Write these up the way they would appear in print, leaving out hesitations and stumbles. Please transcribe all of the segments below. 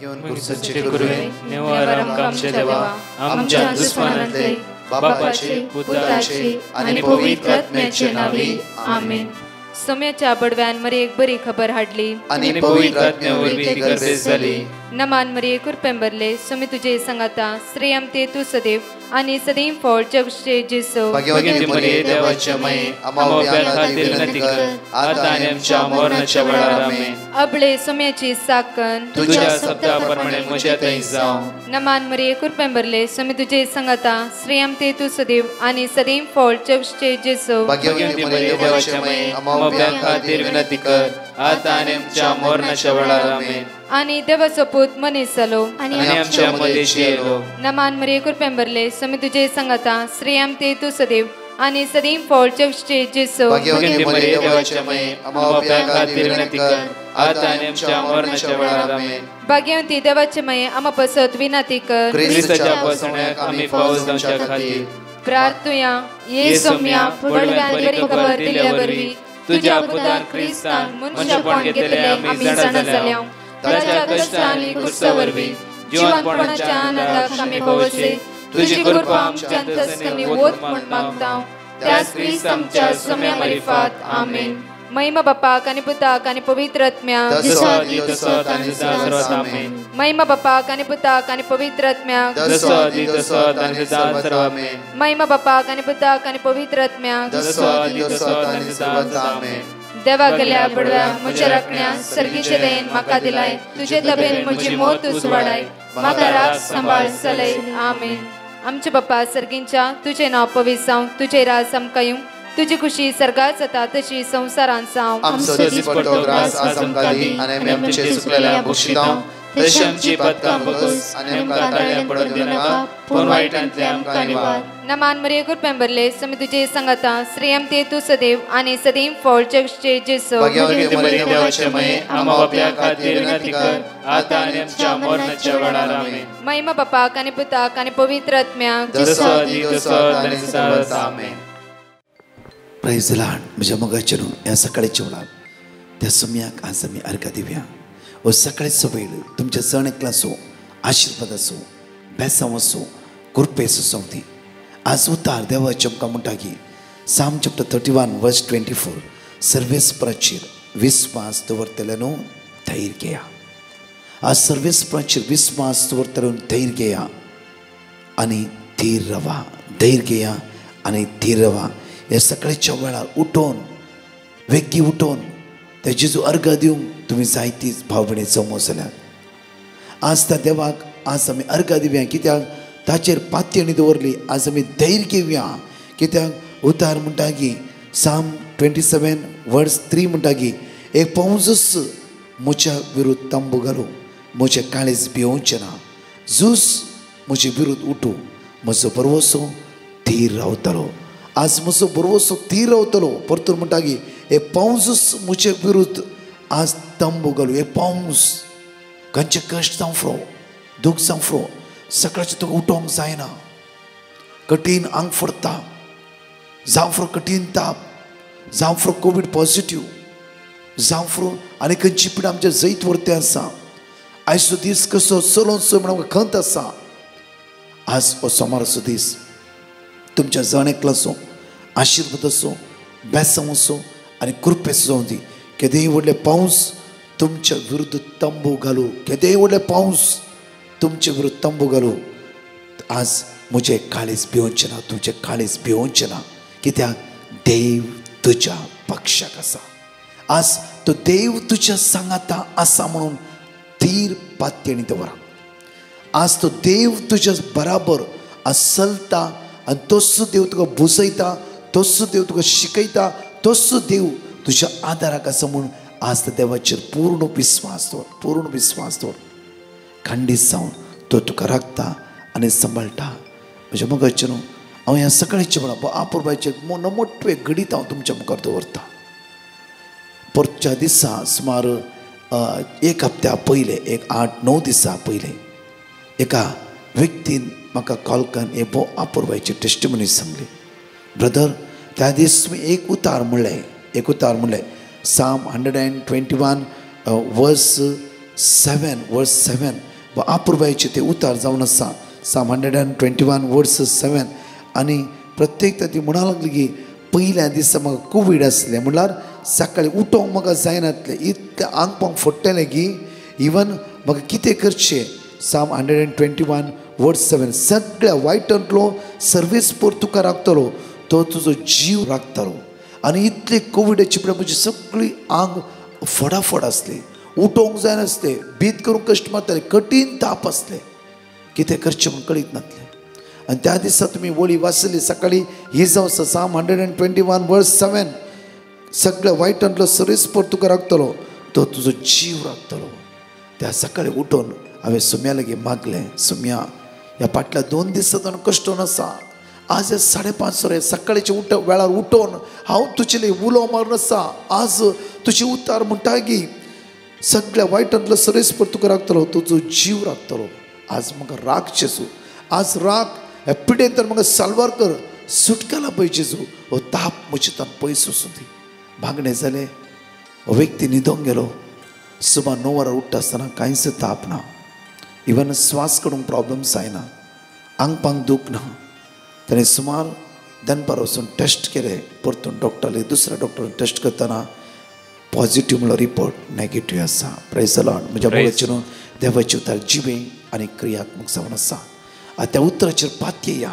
घेऊन कुर्सचे गुरुवे नेवारम कामचे देवा आमच्या दुश्मनांतले बापाचे पुत्राचे आणि पवित्र आत्म्याचे नावे आमेन. सोम्याच्या बडव्यान मरे एक बरी खबर हाडली आणि पवित्र आत्म्यावर ती गर्दी झाली. नमान मरे कुरपेंबरले सोमी तुझे संगाता श्रेयम ते तू सदैव आणि सदैव फळ जगचे जेसो. भाग्यवती मरिये देवाच्या माये आम्हा खातीर विनंती कर आता आणि आमच्या मरणाच्या वेळार आमेन. अबळे सोम्याची साकन तुझ्या शब्दाप्रमाणे म्हज्या थंय जावं. नमान मरे कुरपेंबरले सोमी तुझे संगाता श्रेयम ते तू सदैव आणि सदैव फळ जगचे जेसो. भाग्यवती मरिये देवाच्या माये आम्हा खातीर विनंती कर आता आणि आमच्या मरणाच्या वेळार आमेन. आणि देवाचो पूत मनीस जालो आणि आमच्या मध्येशी येलो. नमान मरे कुरपेंबरले सोमी तुझे संगाता श्रेयम ते तू सदैव आणि सदैव फळ जगचे जेसो. भाग्यवती मरिये देवाच्या माये आम्हा खातीर विनंती कर आता आणि आमच्या मरणाच्या वेळार आमेन. भाग्यवती देवाचे माये आम्हा पसत विनंती कर ख्रिस्ताच्या पसण्याक आम्ही पावस जावच्या खातीर प्रार्थुया. ये सोम्या बडव्यान बरी खबर दिल्या वरवी तुझ्या पुतान ख्रिस्तान मनशापण घेतले आम्ही जाणा जाल्या. ताच्या कष्टांनी कुर्सावरवी जीवनपणाच्या आनंदाक आम्ही पवसे तुझी कृपा आमच्या अंतस्करणी वोत म्हण मागता. त्याच ख्रिस्त आमच्या सोम्या मार्फत आमेन. महिमा बापाक आणि पुताक आणि पवित्र आत्म्याक महिमा बापाक आणि पुताक आणि पवित्र आत्म्याक महिमा बापाक आणि पुताक आणि पवित्र आत्म्याक. देवा गेल्या बडव्या म्हज्या राखण्या सर्गीचे देन म्हाका दिलाय तुझे तबेन म्हजी मोत उसवाडाय म्हाका राख सांबाळ चलय आमेन. आमचे बाप्पा सर्गींच्या तुझे नाव पवित्र जावं तुझे राज आमकां येवं तुझी खुशी सर्गात जाता तशी संसारांत जावं. आमचो दीस पडटो ग्रास आज आमकां दी आनी आमी आमचे चुकलेल्या बक्षितांव तशी आमची पदकां बगस आनी आमकां ताळ्यां पडत दिनाका पूण वायटांतले आमकां निवार. नमान मरे कुरपेंबरले सोमी तुझे संगाता श्रेयम ते तू सदैव आणि सदैव फळ जगचे जेसो. भाग्यवती मरिये देवाचे माये आम्हा बाप्या खातीर विनंती कर आता आनी आमच्या मरणाच्या वेळार आमेन. महिमा बापाक आणि पुताक आणि पवित्र आत्म्याक जसो आदी तसो आनी सदांच आमेन. Praise the Lord. म्हज्या मोगाचेर ह्या सकाळच्या वेळार त्या सोम्याक आज आमी अर्घ दिवया. हो सकाळचो वेळ तुमच्या सण एकला असो आशिर्वाद असो बेसांव असो कृपेस असो ती आज उतार देवाचे आमकां म्हणटा की साम चॅप्टर 31 वर्स 24 सर्वेस्पराचेर विस्वास दवरतले न्हू धैर्य घेया. आज सर्वेस्पराचेर विस्वास दवरतले धैर्य घेया आनी धीर रावा. धैर्य घेया आनी धीर रावा. हे सकाळच्या वेळार उठोवन वेगी उठोवन त्या जेजू अर्घ दिवंक तुमी जायतीच भाव भयणी जमो जाल्यार आज त्या देवाक आज आमी अर्घ दिवया. कित्याक ताचेर पातयेणी दवरली. आज आमी धैर्य घेवया. कित्याक उतार म्हणटा की साम 27 वर्स 3 म्हणटा की एक पावसूस म्हज्या विरुद्ध तंबू घालूं म्हजें काळीज भिवचें ना. झूस म्हजे विरुद्ध उठूं म्हजो बरवसो धीर रावतलो. आज म्हजो बरवसो धीर रावतलो. परतून म्हणटा की हे पावसूस म्हजे विरुद्ध आज तंबू घालूं. हे पावस खंयचे कश्ट जावं फुरो दूख जावं फुरो सकाळचें तुका उठोवंक जायना. कठीण आंग फुडटा जावं फुरो कठीण ताप जावं फुरो कोवीड पॉझिटिव्ह जावं फुरो आनी खंयची पिडा आमच्या जैत व्हरते आसा. आयचो दीस कसो चलोवन चल म्हण आमकां खंत आसा. आज हो सोमाराचो दीस तुमच्या जण एकलो असो आशिर्वाद असो बेसांव असो आनी कृपेचो जावं दी. केदेंय व्हडले पावस तुमच्या विरुद्ध तंबू घालूं. केदेंय व्हडले पावस तुमचे विरुद्ध तंबू घालूं. आज म्हजें काळीज भिवचें ना. तुजें काळीज भिवचें ना. कित्याक देव तुज्या पक्षाक आसा. आज तो देव तुज्या सांगाता आसा म्हणून धीर पातयेणी दवरा. आज तो देव तुज्या बराबर आज चलता आनी तोच देव तुका बुजयता. तोच देव तुका शिकयता. तोच देव तुज्या आदाराक आसा म्हणून आज त्या देवाचेर पूर्ण विस्वास दवर. पूर्ण विस्वास दवर. खंडीत जावन तो तुका राखता आनी सांबाळटा. म्हज्या मोगाचेर हांव ह्या सकाळच्या वेळार आपुरबायचे मोठे घडीत हांव तुमच्या मुखार दवरता. परच्या दिसा सुमार 1 हप्त्या पयले 8-9 दिसा पयले एका व्यक्तीन म्हाका कॉल करून हे भोव आपुरबायची टेस्टिमनी सांगली. ब्रदर त्या दीस तुमी एक उतार म्हणलें साम 121 वर्स 7 वर्स 7 व अपूर्वायचे ते उतार जावन आसा Psalm 121 वर्स 7 आनी प्रत्येक ती म्हणा लागली की पयल्या दिसा म्हाका कोवीड आसलें म्हणल्यार सकाळी उठोवंक म्हाका जायनासलें इतलें आंग पांग फोडटलें की इवन म्हाका कितें करचें Psalm 121 वर्स 7 सगळ्या वायटांतलो सर्वीस पोर तुका राखतलो तो तुजो जीव राखतलो आनी इतले कोविडाचे फुडें म्हजी सगळी आंग फोडाफोड आसली उठोवंक जायनासलें भीत करूंक कश्ट मारताले कठीण ताप आसले कितें करचें म्हूण कळीत नासलें आनी त्या दिसा तुमी वळी वाचली सकाळी ही जावन आसा Psalm 121 वर्स 7 सगळ्या वायटांतलो सर्वीसपोर तुका राखतलो तो तुजो जीव राखतलो त्या सकाळी उठोवन हांवें सुम्या लागीं मागलें सुम्या ह्या फाटल्या 2 दिसांतून कश्टून आसा आज 5:30 सकाळीचे वेळार उठोवन हांव तुजे उलो मारून आसा आज तुजी उतार म्हणटा की सगळ्या वायटांतलो सर्वीसपोर तुका राखतलो तुजो जीव राखतलो आज म्हाका राख जेजू आज राख ह्या पिडेन तर म्हाका साल्वार कर सुटकाला पळय जेजू हो ताप म्हजेतान पयस वचूं दी मागणें जालें हो व्यक्ती न्हिदोंक गेलो सुमार 9 वरां उठ्ठा आसतना कांयच ताप ना इवन स्वास काडूंक प्रॉब्लम्स जायना आंग पांग दूख ना ताणें सुमार दनपार वचून टेस्ट केले परतून डॉक्टराले दुसऱ्या डॉक्टरान टेस्ट करतना पॉझिटिव्ह म्हणलो रिपोर्ट नेगेटिव्ह आसा प्रेज द लॉर्ड म्हज्या मुखार न्हू देवाचे उतार जिवे आनी क्रियात्मक जावन आसा त्या उतराचेर पातये या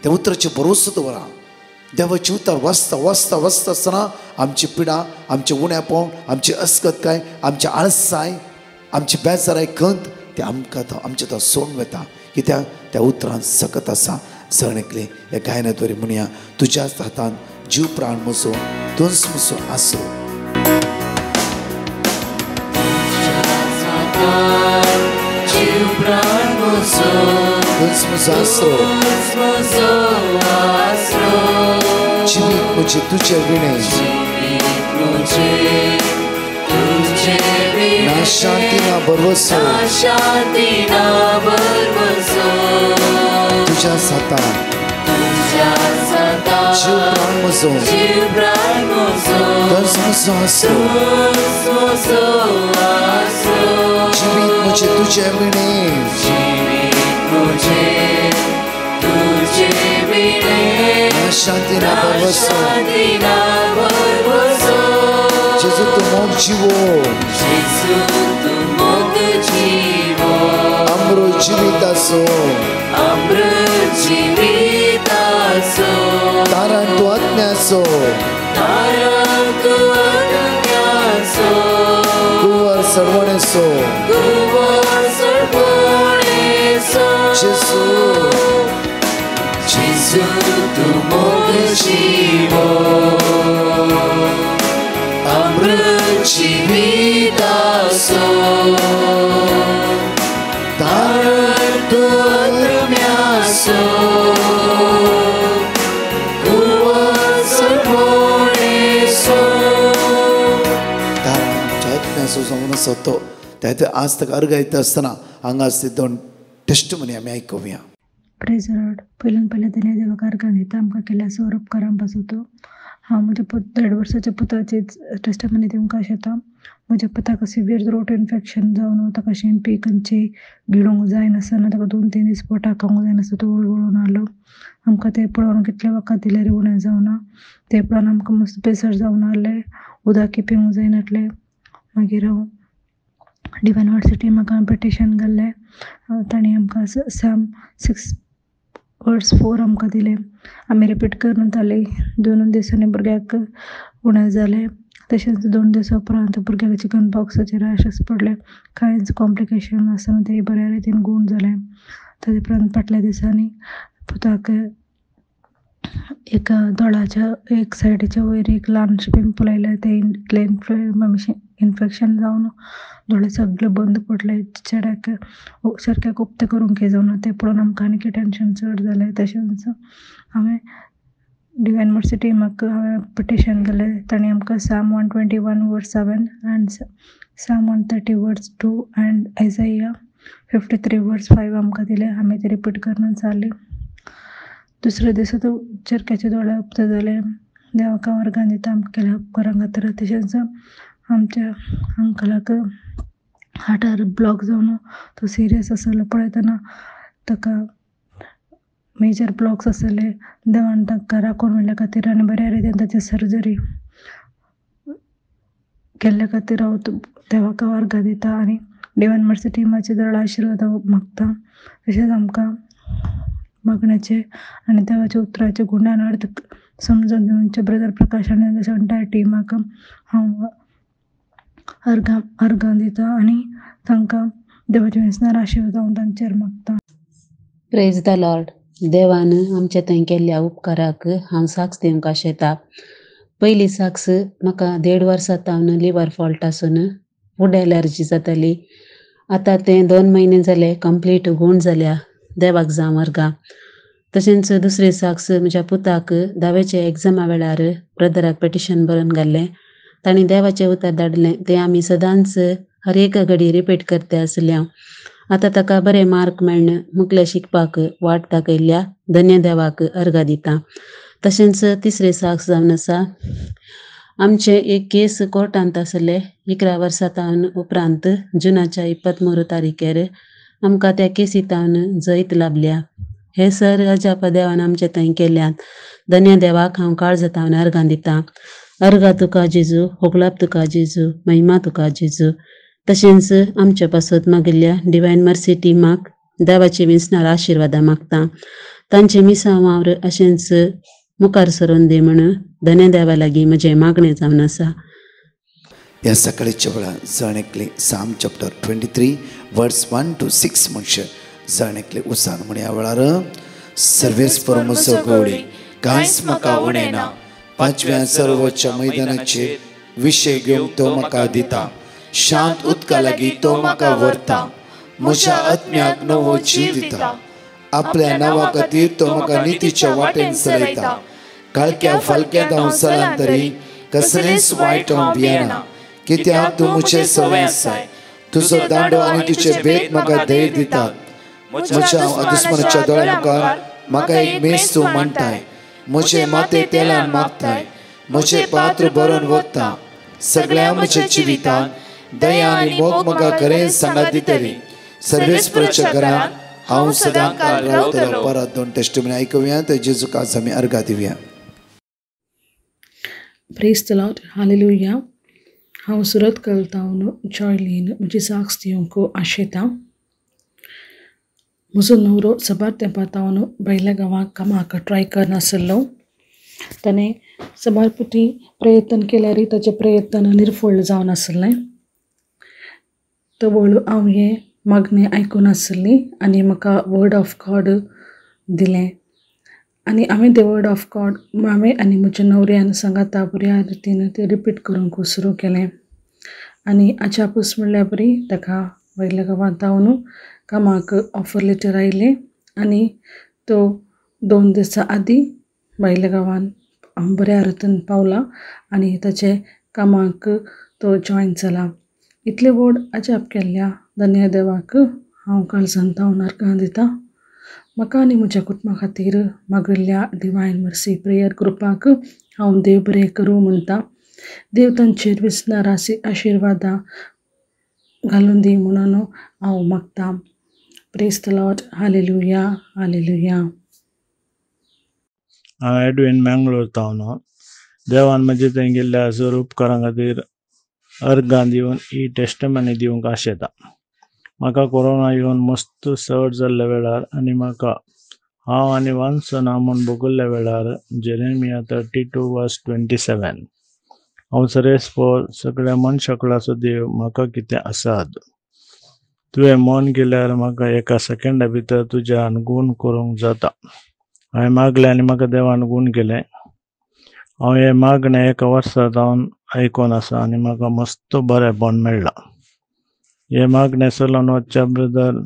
त्या उतराचेर भरोसो दवरा देवाचे उतार वाचता वाचता वाचता आसतना आमची पिडा आमचे उणेपण आमची अस्कतकाय आमचे आळसाय आमची बेजाराय खंत ते आमकां आमचे तो सोडून वता कित्याक त्या उतरान सकत आसा सगळेंकले हे गायनाद्वारे म्हणया तुज्याच हातान जीव प्राण म्हजो दोस म्हजो आसरो जीव प्राण म्हजो दोस म्हजो आसरो जिवीत म्हजे तुजे विणे ना शांती ना बरवसो तुझ्या हातान जीव प्राण म्हजो दोस म्हजो आसरो जिवीत म्हजे तुजे विणे ना शांती ना बरवसो जेजू तू मोग जीवो अमृत जिवितासो तारण तू आज्ञासो कुंवर सडवणेसो जेजू तू मोग जीवो अमृत जिवितासो तारण तू आज्ञासो कुंवर सडवणेसो तारण जावन आसा तो त्या आज तक अर्घ येता आसतना हांगा आसले 2 टेस्टमनी आमी आयकुया प्रेज द लॉर्ड पयले त्याने देवाक अर्घां दिता आमकां केल्या सौर उपकारां पासून तो हांव म्हज्या 1.5 वर्साच्या पुताची टेस्टमनी दिवंक शेता म्हज्या पुताक सिवियर थ्रोट इन्फेक्शन जावन ताका शिंपी खंयची गिळूंक जायनासतना ताका 2-3 दीस पोटाक खावंक जायनासतना तो वळवळून आलो आमकां ते पळोवन कितले वखद दिल्यार उणें जावना ते पळोवन आमकां मस्त बेजार जावन आसलें उदक पिवंक जायनासलें मागीर हांव डिवायन युनिवर्सिटी म्हाका पिटिशन घाल्लें तांणी आमकां Psalm 6 वर्स 4 आमकां दिलें आमी रिपीट करून ताली 2 दिसांनी भुरग्याक उणें जालें तशेंच 2 दिसा उपरांत भुरग्याक चिकन पॉक्साचे रॅशेस पडले कांयच कॉम्प्लिकेशन नासतना ते बऱ्या रितीन गूण जालें ताजे उपरांत फाटल्या दिसांनी पुताक एका दोळाच्या एक सायडीच्या वयर एक ल्हानशें पिंपल आयलें तें इन्फेक्शन जावन दोळे सगळे बंद पडले चेड्याक सारक्याक उक्ते करूंक जावना ते पळोवन आमकां आनीक टेंशन चड जालें तशेंच हांवें डिवायन युनिवर्सिटी म्हाका हांवें पिटिशन केलें तांणी आमकां Psalm 121 वर्स 7 एंड Psalm 130 वर्स 2 एंड Isaiah 53 वर्स 5 आमकां दिलें आमी ते रिपीट करून जाली दुसरे दिसा तो चरक्याचे दोळे उक्ते जाले देवाक वर्गां दिता आमकां केल्या उपकारां खातीर तशेंच आमच्या अंकलाक हार्टार ब्लॉक जावन तो सिरियस आसलो पळयतना ताका मेजर ब्लॉक्स आसले. देवान ताका राखून उरल्या खातीर आनी बऱ्या रितीन ताची सर्जरी केल्ल्या खातीर हांव देवाक अर्घ दिता आनी डिवायन मर्सी टिमाचे देवळा आशिर्वाद मागता. तशेंच आमकां मागण्याचे आनी देवाचे उतराचे गुणान अर्थ समजून दिवचे ब्रदर प्रकाश आनी ताच्या एंटायर टिमाक हांव अर्घ दिता आनी तांकां देवाच्या विस्नार आशिर्वाद हांव तांचेर मागता. Praise the Lord. देवान आमचे थंय केल्ल्या उपकाराक हांव साक्ष दिवंक आशेता. पयली साक्ष म्हाका 1.5 वर्सां तावन लिवर फॉल्ट आसून फूड एलर्जी जाताली. आतां तें 2 म्हयने जाले कंप्लीट गूण जाल्या. देवाक जावं अर्घा. तशेंच दुसरी साक्ष म्हज्या पुताक 10वेचे एग्जामा वेळार ब्रदराक पेटिशन बरोवन घाल्लें. तांणी देवाचें उतर धाडलें तें आमी सदांच हर एक घडी रिपीट करता आसल्या. आतां ताका बरे मार्क मेळ्ळें. मुखेल शिकपाक वाट दाखयल्या. धन्य देवाक अर्घा दिता. तशेंच तिसरी साक्ष जावन आसा आमचे एक केस कोर्टांत आसले 11 वर्सां तावन उपरांत जुनाच्या 23 तारीखेर आमकां त्या केसी तावन जैत लाभल्या. हे सर अजाप देवान आमचे थंय केल्यात. धन्य देवाक हांव काळज तावन अर्घा दिता. अर्घा तुका जेजू, होगलाप तुका जेजू, महिमा तुका जेजू. तशेंच आमचे पासत मागिल्ल्या डिवायन मर्सी टिमाक देवाचे विस्नार आशिर्वादा मागता. तांचे मिसा वावर अशेंच मुखार सरून दी म्हणून धन्य देवा लागीं म्हजें मागणें जावन आसा. ह्या सकाळीच्या वेळार जण एकले साम चॅप्टर 23 वर्स 1 to 6 म्हणचे जण एकले उसान म्हण ह्या वेळार सर्वेस परमसो गवळी कांयच म्हाका उणें ना. 5व्या सर्वोच्च मैदानाचेर विशय घेवन तो म्हाका दिता. शांत उदका लागीं तो म्हाका व्हरता. म्हज्या आत्म्याक नवो जीव दिता. आपल्या नांवा खातीर तो म्हाका नितीच्या वाटेन चलयता. काळक्या फालक्यांत हांव चलां तरी कसलेंच वायट हांव भियेना. कित्याक तूं म्हजें सवय आसाय. तुजो दांडो आनी तुजे भेट म्हाका धैर्य दितात. म्हज्या दुस्मनाच्या दोळ्या मुखार म्हाका एक मेज तूं मांडटाय. म्हजे माथे तेलान मागताय. म्हजें पात्र भरून वता. सगळ्या म्हज्या जिवितान दया आनी मोग म्हाका खरें सांगात दितली. सर्वेस्पराच्या घरांत हांव सदां काळ रावतलो. परत 2 टेस्टिमनी आयकुया तर जेजूक आज आमी अर्घा दिवया. Praise the Lord. हालेलुया. हांव सुरत कलतावन जॉयलीन म्हजी साक्ष दिवंक आशेता. म्हजो न्हवरो सबार तेंपार तावन भायल्या गांवांक कामाक ट्राय करनासलो. ताणें सबार पुटी प्रयत्न केल्यारय ताचे प्रयत्न निर्फळ जावन आसलें. तो हांव हें मागणें आयकून आसली आनी म्हाका वर्ड ऑफ गॉड दिलें आनी हांवें तें वर्ड ऑफ गॉड हांवें आनी म्हज्या न्हवऱ्यान सांगाता बऱ्या रितीन तें रिपीट करूंक सुरू केलें. आनी आजापूस म्हणल्यार बरी ताका भायल्या गांवांत हांव कामाक ऑफर लेटर आयलें आनी तो 2 दिसां आदीं भायल्या गांवांत हांव बऱ्या रितीन पावलां आनी ताचे कामाक तो जॉयन जाला. इतले व्हड अजाप केल्ल्या धन्य देवाक हांव काळजान तावन अर्घा दिता. म्हाका आनी म्हज्या कुटुंबा खातीर मागिल्ल्या डिवायन मर्सी प्रेयर ग्रुपाक हांव देव बरें करूं म्हणटा. देव तांचेर विस्नार आशिर्वादा घालून दी म्हणून हांव मागता. Praise the Lord. Hallelujah. Hallelujah. हांव एडविन मँगलोर तावन देवान म्हजे थंय गेल्ल्या हजर उपकारां खातीर अर्घां दिवन ही टेस्टमनी दिवंक आशेता. म्हाका कोरोना येवन मस्त चड जाल्ल्या वेळार आनी म्हाका हांव आनी वानसना म्हूण भोगल्ल्या वेळार जेरेमिया 32:27 हांव सरेस्पोर सगळ्या मनशाकळाचो देव म्हाका कितें आसात. तुवें मन केल्यार म्हाका एका सेकंडा भितर तुज्यान गूण करूंक जाता. हांवें मागलें आनी म्हाका देवान गूण केलें. हांव हें मागणें 1 वर्सा जावन आयकोन आसा आनी म्हाका मस्त बरेंपण मेळ्ळां. हे मागणें चलोवन वचच्या ब्रदर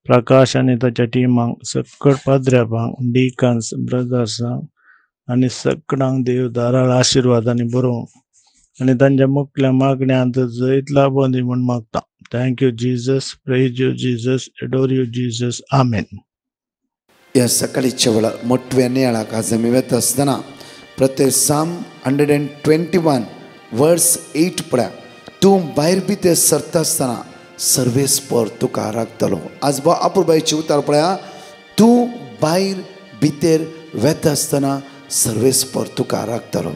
प्रकाश आनी ताच्या टिमांक सकट पाद्र्यापांक डिकन्स ब्रदर्सांक आनी सगळ्यांक देव धाराळ आशिर्वादांनी बरोवंक आनी तांच्या मुखेल्या मागण्यांत जैत लाभूं दी म्हूण मागता. Thank you Jesus. Praise you Jesus. Adore you Jesus. Amen. ह्या सकाळीच्या वेळार मोठव्या नियाळाक आज आमी वेता आसतना प्रत्येक साम 121 वर्स 8 पळया. तूं भायर भितर सरता आसतना सर्वेस्पर तुका राखतलो. आज अपुरबाईचे उतार पळया, तूं भायर भितर वेता आसतना सर्वेस्पर तुका राखतलो.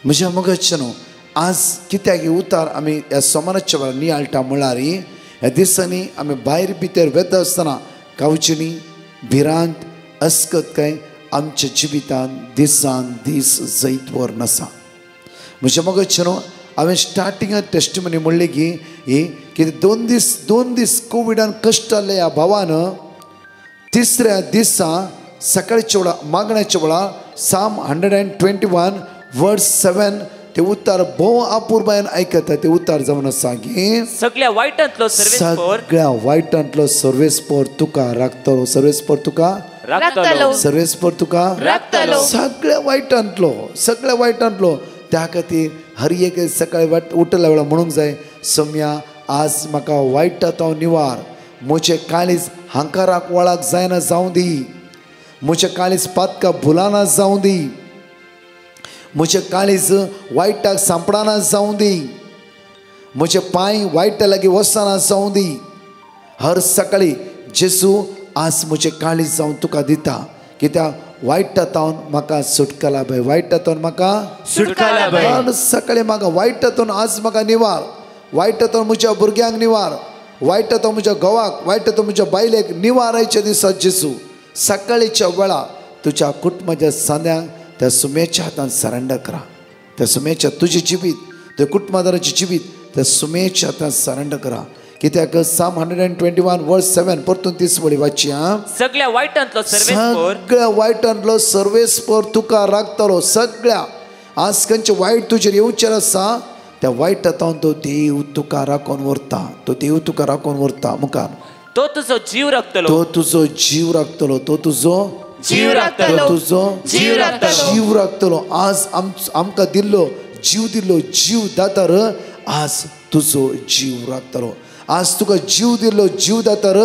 म्हज्या मगजचे न्हू, आज कित्याक हे उतार आमी ह्या सोमाराच्या वेळार नियाळटा म्हळ्यार ह्या दिसांनी आमी भायर भितर वेता आसतना गांवची न्ही भिरांत अस्कत काय आमच्या जिवितान दिसान दीस जैत वर नसा. म्हज्या मगजचे न्हू, हांवें स्टार्टिंगाक टेस्टिमनी म्हणलें की ही कितें दोन दीस कोविडान कश्ट जाल्ले ह्या भावान तिसऱ्या दिसा सकाळच्या वेळा मागण्याच्या वेळा साम 121 वर्स 7 ते उतार भोव आपुरबायन आयकता. ते उतार जावन आसा की सगळ्या वायटांतलो सर्वेस्पर तुका राखतलो. सर्वेस्पर तुका राखतलो. सर्वेस्पर तुका राखतलो. सगळ्या वायटांतलो. त्या खातीर हर एक सकाळी उठल्या वेळा म्हणूंक जाय, सम्या आज म्हाका वायटांत निवार. म्हजें काळीज हांकाराक वळाक जायना जावं दी. म्हजें काळीज पातका भुलाना जावं दी. म्हजें काळीज वायटाक सांपडाना जावं दी. म्हजे पांय वायटा लागीं वचना जावं दी. हर सकाळी जेसू आज म्हजें काळीज जावन तुका दिता, कित्याक वायटांतून म्हाका सुटका लाभय. वायटांतून म्हाका सुटका लाभय. हर सकाळी म्हाका वायटांतून आज म्हाका निवार. वायटांतून म्हज्या भुरग्यांक निवार. वायटांतून म्हज्या घोवाक, वायटांतून म्हज्या बायलेक निवारायच्या दिसात जेसू सकाळीच्या वेळा तुज्या कुटुंबाच्या सांद्यांक त्या सुमेच्या हातान सरेंडर करा. त्या सुमेच्या तुजें जिवीत, त्या कुटुंबादाराचें जिवीत त्या सुमेच्या हातान सरेंडर करा. कित्याक साम 121 वर्स 7 परतून तीस वळी वाची. सगळ्या वायटांतलो सर्वेस्पर तुका राखतलो. सगळ्या आज खंयचे वायट तुजेर येवचेर आसा त्या वायटांतून तो देव तुका राखून व्हरता. तो देव तुका राखून व्हरता मुखार. तो तुजो जीव राखतलो. तो तुजो जीव राखतलो. तो तुजो जीव राखतलो. तुजो जीव राखतलो. जीव राखतलो. आज आमकां दिल्लो जीव दातार आज तुजो जीव राखतलो. आज तुका जीव दिल्लो जीव दातार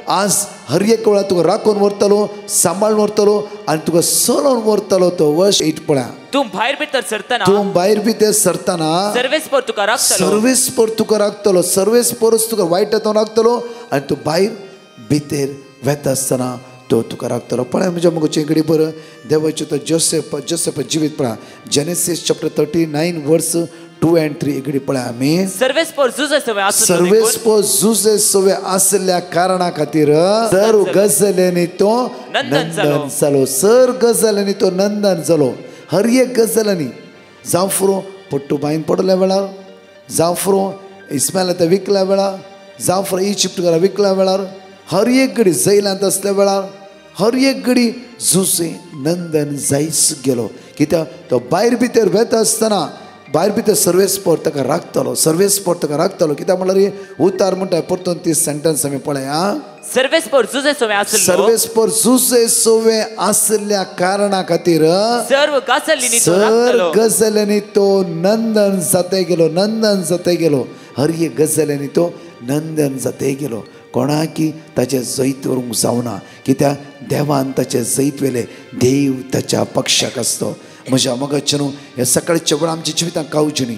आज हर एक वेळा तुका राखून व्हरतलो, सांबाळून व्हरतलो आनी तुका चलोवन व्हरतलो. तो वर्स 8 पळया. तूं भायर भितर सरतना सर्वेस्पर तुका राखतलो. सर्वेस्परच तुका वायटांतून राखतलो आनी तूं भायर भितर वेता आसतना तो तुका राखतलो. पळय म्हज्या मगोचे कडेन बरं देवाचें तो जोसेफ जिवीत पळया. जेनेसीस चॅप्टर 39 वर्स 2 and 3 इकडे पळय आमी. सर्वेस्पर जुजे सवे आसल्या कारणा खातीर सर गजाल्यांनी तो नंदन जालो. सर गजाल्यांनी तो नंदन जालो. हर एक गजाल्यांनी जावं फुरो पट्टू बायन पडल्या वेळार, जावं फुरो इस्मायला विकल्या वेळार, जावं फुरो इजिप्टकारा विकल्या वेळार, हर एक घडी जैलांत असल्या वेळार हर एक घडी जुसे नंदन जायच गेलो. कित्याक तो भायर भितर वेता आसतना भायर भितर सर्वेस्पर ताका राखतलो. कित्याक म्हळ्यार उतार म्हणटा परतून ती सेंटन्स आमी पळया. सर्वेस्पर जुजे सोवे आसल्या कारणा खातीर सर्व गजाल्यांनी तो नंदन जाते गेलो. हर एक गजाल्यांनी तो नंदन जाते गेलो. कोणाकी ताचे जैत व्हरूंक जावना. कित्याक देवान ताचे जैत वेले. देव ताच्या पक्षाक आसतो. म्हज्या मगजचे न्हू, हे सकाळच्या वेळा आमच्या जिवितांत कावची न्ही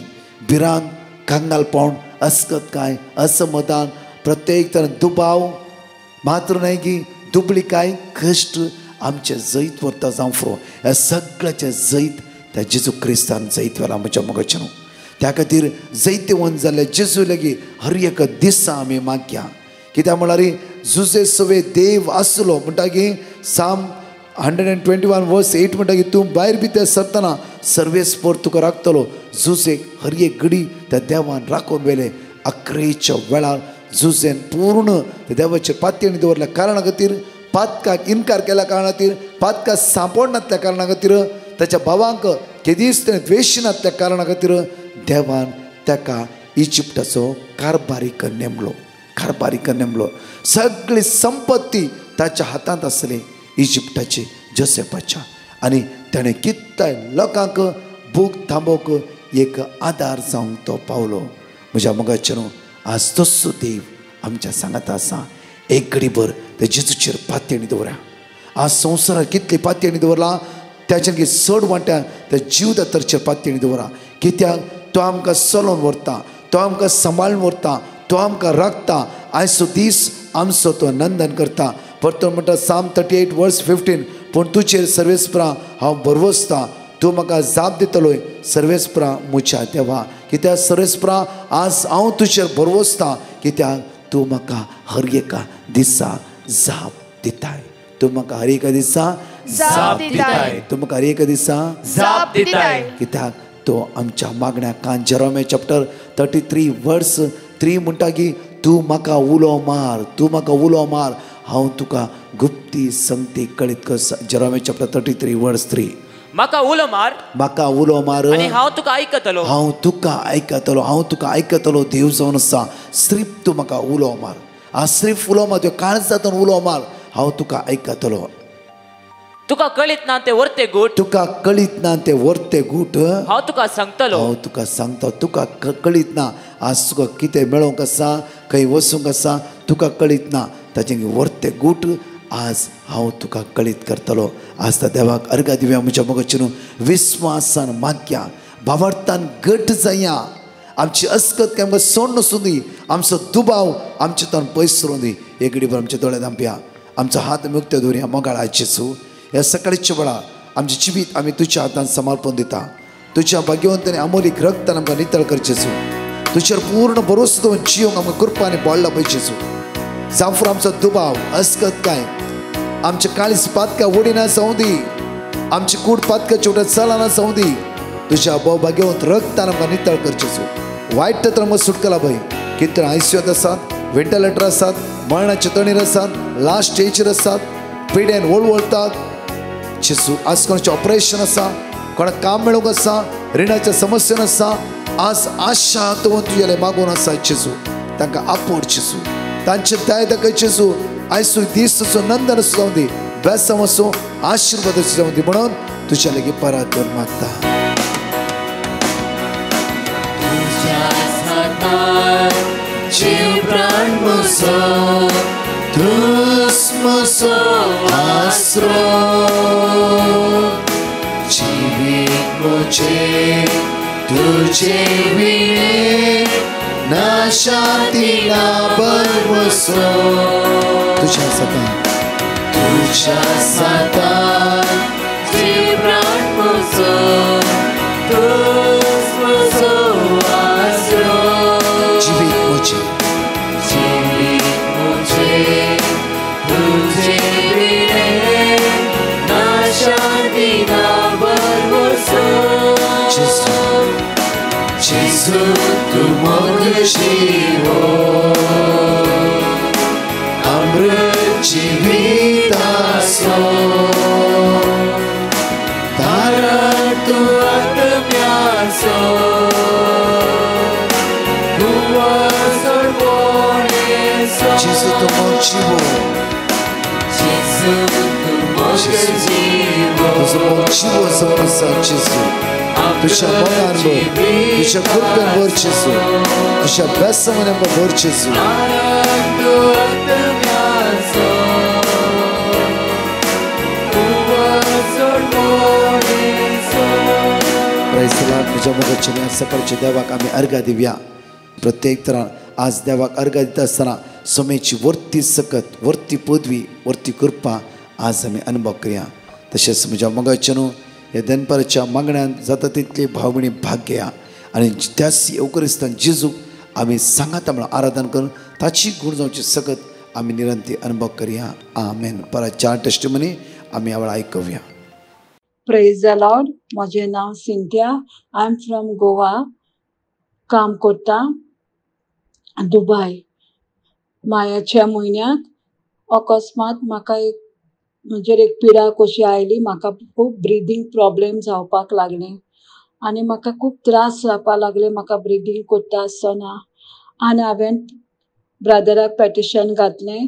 भिरांत, कांगालपण, अस्कतकाय, असमाधान, प्रत्येक तरेन दुबाव, मात्र न्हय की दुबळीकाय, कश्ट आमचे जैत व्हरता जावं फुरो. ह्या सगळ्याचे जैत त्या जेजू क्रिस्तान जैत वेला म्हज्या मगजचे न्हू. त्या खातीर जैतवंत जाल्ले जेजू लेगीत हर एक दिसा आमी मागया. कित्याक म्हळ्यार जुजे सवे देव आसलो म्हणटा की साम 121 वर्स 8 म्हणटा की तूं भायर भितर सरतना सर्वेस्पर तुका राखतलो. जुजेक हर एक घडी त्या देवान राखून वेले. अकरेच्या वेळार जुजेन पूर्ण त्या देवाचेर पातयेणी दवरल्या कारणा खातीर, पातकाक इन्कार केल्या कारणा खातीर, पातकाक सांपड नासल्या कारणा खातीर, ताच्या भावांक केदीस तेणें द्वेश नासल्या कारणा खातीर देवान ताका इजिप्टाचो कारभारीक नेमलो. सगळी संपत्ती ताच्या हातांत आसली इजिप्टाची, जोसेफाच्या. आनी ताणें कित्ताय लोकांक भूक थांबोवंक एक आदार जावंक तो पावलो. म्हज्या मोगाचे न्हू, आज तसो देव आमच्या सांगात आसा. एक घडी भर ते जेजूचेर पातयेणी दवरा. आज संवसारात कितली पातयेणी दवरला त्याच्यान की चड वाट्यान त्या जीवदाताचेर पातयेणी दवरा. कित्याक तो आमकां चलोवन व्हरता, तो आमकां सांबाळून व्हरता, तो आमकां राखता आयचो दीस आमचो तो नंदन करता. परतो म्हणटा Psalm 38:15 पूण तुजेर सर्वेस्परा हांव बरवसता. तूं म्हाका जाप दितलोय सर्वेस्परा मुच्या देवा. कित्याक सर्वेस्परा आज हांव तुजेर बरवसता कित्याक तूं म्हाका हर एका दिसा जाप दिताय. तूं म्हाका हर एका दिसा जाप दिताय. तूं म्हाका हर एका दिसा जाप दिताय. कित्याक तो आमच्या मागण्या कान जेरोमे चॅप्टर 33:3 म्हणटा की तूं म्हाका उलो मार, तूं म्हाका उलो मार, हांव तुका गुप्ती संगती कळीत कर. जेरोमे चॅप्टर 33:3 म्हाका उलो मार, म्हाका उलो मार आनी हांव तुका आयकतलो, हांव तुका आयकतलो, हांव तुका आयकतलो. देव जावन आसा स्त्रीप तूं म्हाका उलो मार. हांव स्त्रीप उलो मार, त्यो काळजांतून उलो मार, हांव तुका आयकतलो. तुका कळीत ना ते वर्ते गूट, तुका कळीत ना ते वर्ते गूट हांव तुका सांगतलो. हांव तुका सांगता. तुका कळीत ना आज तुका कितें मेळोंक आसा, खंय वचूंक आसा, तुका कळीत ना ताचे वर्ते गूट आज हांव तुका कळीत करतलो. आज त्या देवाक अर्घ दिवया. म्हज्या मोगाचेर विस्वासान मागया, भावार्थान घट जाया. आमची अस्कत आमकां सोड नसूं दी, आमचो दुबाव आमचे तन पयस सरून दी. एकडी भर आमचे दोळे धांपया, आमचो हात मुक्त दवरया. मोगाळाचे सू ह्या सकाळच्या वेळा आमचे जिवीत आमी तुज्या हातान समर्पण दिता. तुज्या भाग्यवंतांनी अमोलीक रक्तान आमकां नितळ करचेचो. तुजेर पूर्ण भरोसो दवरून जियोंक आमकां कृपाने बोडला पाहिजेचो. जावं आमचो दुबाव अस्कत काय आमचे काळीस पातका ओडिना जावं दी, आमची कूड पातका चोटा चलना जावं दी. तुज्या भाग्यवंत रक्तान आमकां नितळ करचेचो. वायट तर आमकां सुटकला पळय. कितें आयसीयूत आसात, व्हेंटिलेटर आसात, मरणाचे तणीर आसात, लास्ट स्टेजीर आसात, पिड्यान वळवळतात. जेसू आज कोणाचें ऑपरेशन आसा, कोणाक काम मेळूंक आसा, रिणाच्या समस्येन आसा, आज आशा दवरून तुगेले मागून आसा. जेसू तांकां आपोड. जेसू तांचे दाय दाखय. जेसू आयसू दीस तुजो नंदन असो जावं दी, बेसांव असो आशिर्वाद असो जावं दी म्हणून तुज्या लागीं परत करून मागता. जीव प्राण म्हजो तूंच म्हजो आसरो. जिवीत म्हजें तुजे विणे ना शांती ना बरवसो. तुज्या सतान तुज्या सातान जीव प्राण म्हजो तूंच म्हजो आसरो. जिवीत म्हजें तुजे विणे ना शांती ना बरवसो. जेसू तूं मोगशी हो, अमृत जिविताचो तारण तूं आत्म्याचो. जेसू तूं मोग जिवो, जेसू तूं मोग जिवो, तुजो मोग जिवो जावन आसा. जेसू तुज्या मोगान भर, तुज्या कृपेन भर. जेसू तुज्या बेसांवान आमकां भर. जेसू म्हज्या मोगाचेर सकाळच्या देवाक आमी अर्घ दिवया. प्रत्येक तरान आज देवाक अर्घ दिता आसतना सोमेची वर्ती सकत, वर्ती पदवी, वर्ती कृपा आज आमी अनुभव करया. तशेंच म्हज्या मोगाचेर ह्या दनपारच्या मागण्यांत जाता तितली भावणी भाग घेया आनी त्याच येवकरिस्तान जेजूक आमी सांगाता म्हणून आराधना करून ताची गुण जावची सकत आमी निरंती अनुभव करया. आमेन. परत 4 टेस्टिमनी आमी ह्या वेळा आयकुया. Praise the lord. म्हजें नांव Cynthia. I am from Goa. काम करता दुबय. मायाच्या म्हयन्याक अकस्मात म्हाका म्हणजे एक पिडा कशी आयली. म्हाका खूब ब्रिदींग प्रॉब्लेम जावपाक लागले आनी म्हाका खूब त्रास जावपाक लागले म्हाका ब्रिदींग करता आसतना. आनी हांवें ब्रदराक पेटिशन घातलें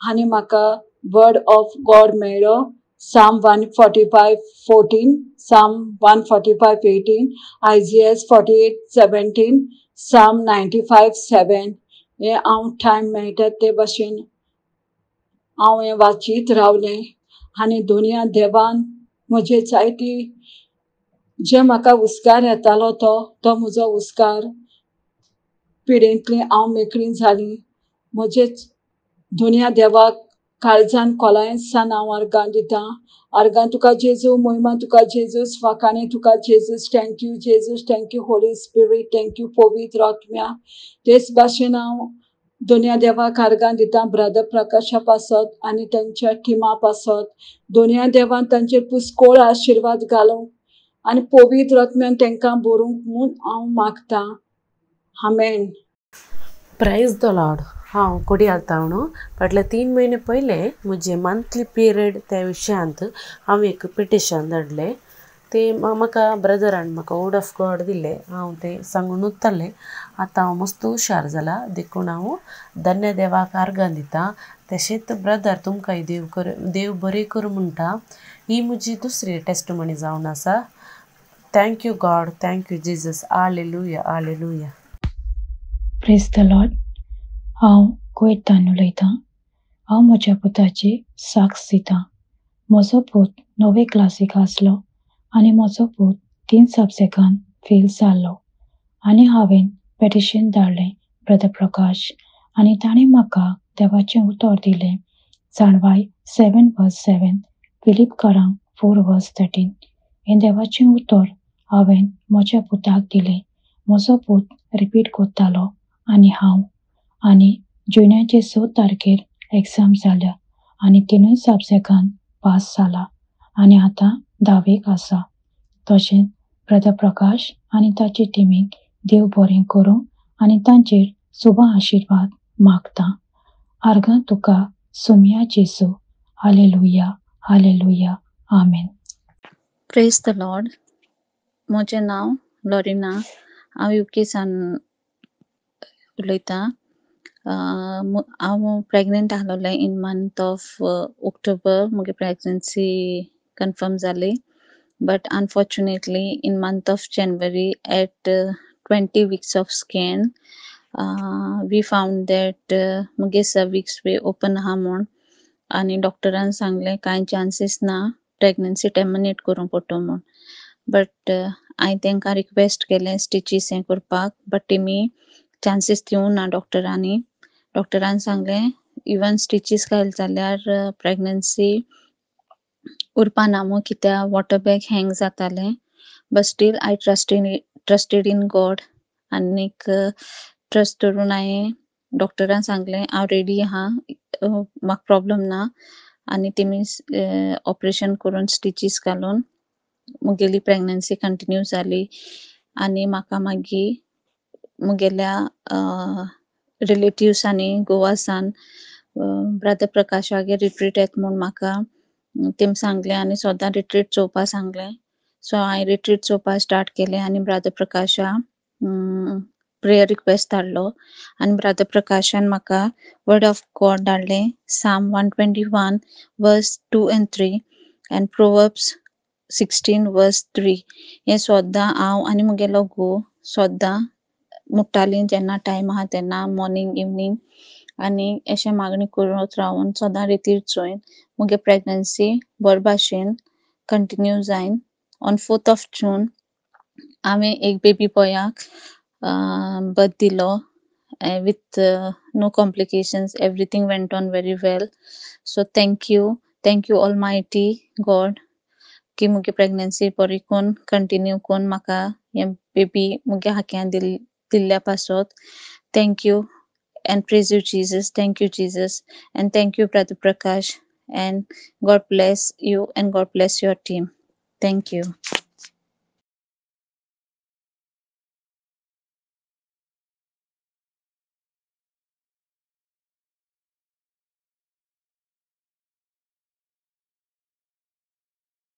आनी म्हाका वर्ड ऑफ गॉड मेळ्ळो. Psalm 145:14, Psalm 145:18, Isaiah 48:17, Psalm 95:7. हे हांव टायम मेळटा ते भाशेन हांव हें वाचीत रावलें आनी दुनिया देवान म्हजे जायती जे म्हाका हुस्कार येतालो तो म्हजो हुस्कार पिडेंतली हांव मेकळी जाली. म्हजेच दुनिया देवाक काळजान कोलायसान हांव अर्गां दितां. अर्गां तुका जेजू, महिमा तुका जेजूस, फाकाणे तुका जेजूस. थँक्यू जेजूस, थँक्यू होली स्पिरीट, थँक्यू पवित्र आत्म्या. तेच भाशेन हांव दुनिया देवाक अर्गां दितां ब्रदर प्रकाशा पासत आनी तांच्या टिमा पासत. दुनिया देवान तांचेर पुस्कोळ आशिर्वाद घालूंक आनी पवित्र आत्म्यान तांकां भरूंक म्हूण हांव मागतां. आमेन. Praise the lord. हांव कोडी आलतावणो फाटले 3 म्हयने पयले म्हजे मंथली पिरियड त्या विशयांत हांव एक पिटिशन धाडलें. ते म्हाका ब्रदरान म्हाका वर्ड ऑफ गॉड दिलें. हांव तें सांगून उत्तरलें. आतां हांव मस्त हुशार जाला देखून हांव धन्य देवाक अर्गां दितां. तशेंच ब्रदर तुमकांय देव बरें कर म्हणटा. ही म्हजी दुसरी टेस्टमनी जावन आसा. Thank you God, thank you Jesus. Hallelujah, hallelujah. Praise the lord. हांव कोयतान उलयतां. हांव म्हज्या पुताची साक्ष दितां. म्हजो पूत 9वे क्लासीक आसलो आनी म्हजो पूत 3 सबजेक्टान फेल जाल्लो आनी हांवें पेटिशन धाडलें ब्रदर प्रकाश आनी ताणें म्हाका देवाचें उतर दिलें. जाणवाय 7:7, फिलिपकारांक 4:13. हें देवाचें उतर हांवें म्हज्या पुताक दिलें. म्हजो पूत रिपीट करतालो आनी हांव आनी जुन्याचे 6 तारखेर एग्जाम जाल्या आनी 3 सबजेक्टान पास जाला आनी आतां 10वेक आसा. तशेंच ब्रदर प्रकाश आनी ताचे टिमीक देव बरें करूं आनी तांचेर शुभ आशिर्वाद मागतां. अर्गां तुका सोम्या जेजू. Hallelujah, hallelujah, amen. Praise the lord. म्हजें नांव लॉरिना. हांव यूकेसान उलयतां. हांव प्रेग्नंट आहलोलें इन मंथ ऑफ ऑक्टोबर. मुगे प्रेग्नन्सी कन्फर्म जाली. But unfortunately in month of January at 20 weeks of scan we found that मुगे cervix वे ओपन आहा म्हूण आनी डॉक्टरान सांगलें कांय चान्सीस ना प्रेग्नन्सी टर्मिनेट करूंक पडटो म्हूण. बट हांवें तांकां रिक्वेस्ट केलें स्टिचीस हें करपाक. बट तेमी चान्सीस दिवं ना डॉक्टरांनी. डॉक्टरान सांगलें इवन स्टिचीस घायल जाल्यार प्रेग्नन्सी उरपा ना म्हूण कित्याक वॉटर बॅग हँग जातालें. But still I trusted in God आनीक ट्रस्ट करून हांवें डॉक्टरान सांगलें हांव रेडी आहा, म्हाका प्रॉब्लम ना. आनी तेमी ऑपरेशन करून स्टिचीस घालून मुगेली प्रेग्नन्सी कंटिन्यू जाली. आनी म्हाका मागीर मुगेल्या रिलेटिव्सांनी गोवासान ब्रदर प्रकाशागेर रिट्रीट येत म्हूण म्हाका तेमी सांगलें आनी सोदां रिट्रीट चोवपा सांगलें. सो हांवें रिट्रीट चोवपा स्टार्ट केलें आनी ब्रदर प्रकाशा प्रेयर रिक्वेस्ट धाडलो आनी ब्रदर प्रकाशान म्हाका वर्ड ऑफ गॉड धाडलें. Psalm 121 verse 2 and 3 and Proverbs 16 verse 3. हें सोदां हांव आनी मुगेलो घोव सोदां मुट्टालीं जेन्ना टायम आहा तेन्ना मॉर्निंग इवनिंग आनी अशें मागणी करूच रावून सोदां रितीर चोयन मुगे प्रेग्नन्सी बरे भाशेन कंटिन्यू जायन ऑन 4th of June हांवें एक बेबी बॉयाक बर्थ दिलो with no complications. Everything went on very well. So thank you Almighty God की मुगे प्रेग्नन्सी बरी कोन कंटिन्यू कोन म्हाका हे बेबी मुगे हाक्यान दिल्ल्या पासत. Thank you and praise you Jesus. Thank you Jesus and thank you Brother Prakash and God bless you and God bless your team. Thank you.